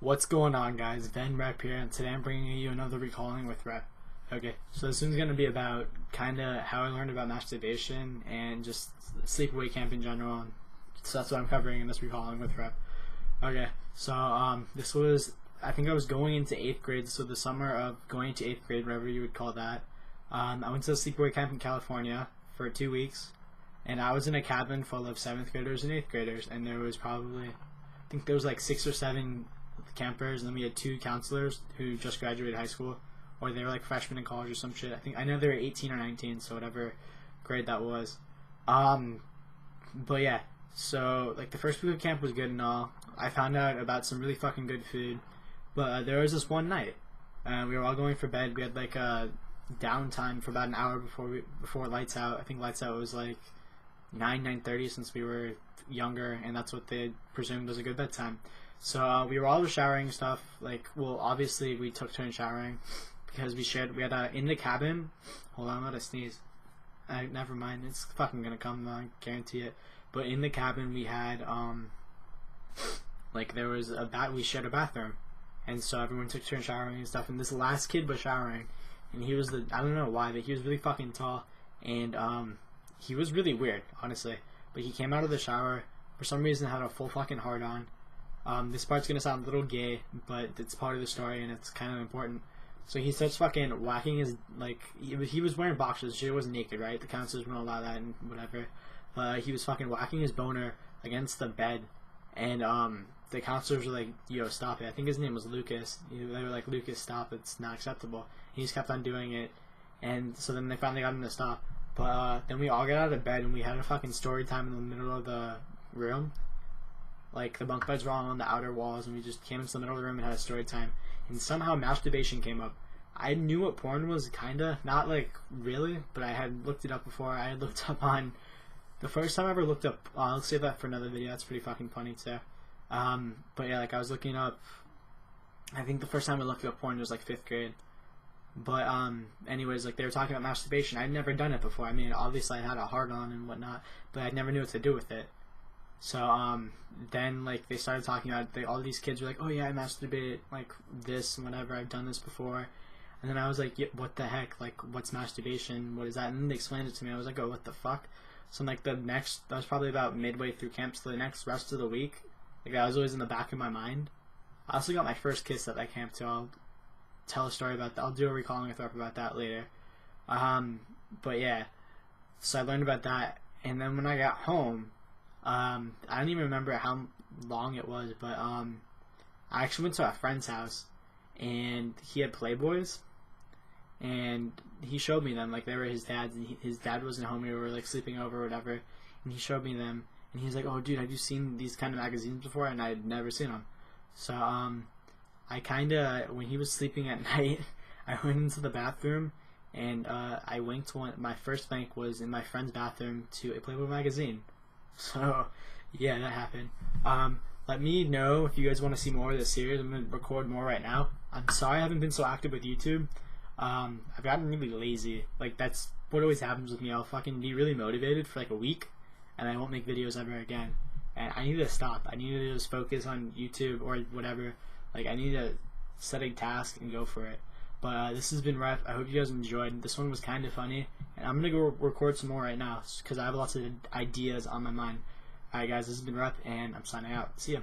What's going on, guys? Repp here, and today I'm bringing you another recalling with Repp. Okay, so this one's going to be about kind of how I learned about masturbation and just sleepaway camp in general. So that's what I'm covering in this recalling with Repp. Okay, so this was, I think I was going into 8th grade, so the summer of going into 8th grade, whatever you would call that. I went to a sleepaway camp in California for 2 weeks, and I was in a cabin full of 7th graders and 8th graders, and there was probably, I think there was like 6 or 7 campers, and then we had 2 counselors who just graduated high school, or they were like freshmen in college or some shit. I know they were 18 or 19, so whatever grade that was. But yeah, so like the first week of camp was good and all. I found out about some really fucking good food, but there was this one night, we were all going for bed. We had like a downtime for about an hour before lights out. I think lights out was like 9:30 since we were younger, and that's what they presumed was a good bedtime. So we were all showering and stuff. Like, well, obviously we took turns showering because we had in the cabin. Hold on, I'm gonna sneeze. Never mind, it's fucking gonna come. I guarantee it. But in the cabin we had like there was we shared a bathroom, and so everyone took turns showering and stuff. And this last kid was showering, and he was I don't know why, but he was really fucking tall, and he was really weird, honestly. But he came out of the shower for some reason, had a full fucking hard on. This part's gonna sound a little gay, but it's part of the story and it's kind of important. So he starts fucking whacking his, like, he was wearing boxers, so he wasn't naked, right? The counselors wouldn't allow that and whatever. He was fucking whacking his boner against the bed, and the counselors were like, yo, stop it. I think his name was Lucas. They were like, Lucas, stop, it's not acceptable. He just kept on doing it, and so then they finally got him to stop. But then we all got out of bed and we had a fucking story time in the middle of the room. Like, the bunk beds were all on the outer walls, and we just came into the middle of the room and had a story time. And somehow masturbation came up. I knew what porn was, kinda. Not, like, really, but I had looked it up before. I had looked up on... The first time I ever looked up... I'll save that for another video. That's pretty fucking funny, too. But yeah, like, I was looking up... I think the first time I looked up porn was, like, 5th grade. But, anyways, like, they were talking about masturbation. I'd never done it before. I mean, obviously I had a hard-on and whatnot, but I never knew what to do with it. So, then, like, they started talking about, all these kids were like, oh yeah, I masturbate, like, this and whatever, I've done this before. And then I was like, yeah, what the heck, like, what's masturbation, what is that? And then they explained it to me. I was like, oh, what the fuck? So, like, that was probably about midway through camp, so the next rest of the week, like, that was always in the back of my mind. I also got my first kiss at that camp, too. I'll tell a story about that. I'll do a recalling with Repp about that later. But yeah, so I learned about that, and then when I got home, I don't even remember how long it was, but I actually went to a friend's house, and he had Playboys, and he showed me them. Like, they were his dad's, and his dad wasn't home. We were like sleeping over or whatever, and he showed me them, and he's like, oh dude, have you seen these kind of magazines before? And I had never seen them. So I kinda, when he was sleeping at night, I went into the bathroom, and I winked my first wink was in my friend's bathroom to a Playboy magazine. So, yeah, that happened. Let me know if you guys want to see more of this series. I'm going to record more right now. I'm sorry I haven't been so active with YouTube. I've gotten really lazy. Like, that's what always happens with me. I'll fucking be really motivated for like a week, and I won't make videos ever again. And I need to stop. I need to just focus on YouTube or whatever. Like, I need to set a task and go for it. But this has been Repp. I hope you guys enjoyed. This one was kind of funny. And I'm going to go record some more right now because I have lots of ideas on my mind. Alright guys, this has been Repp, and I'm signing out. See ya.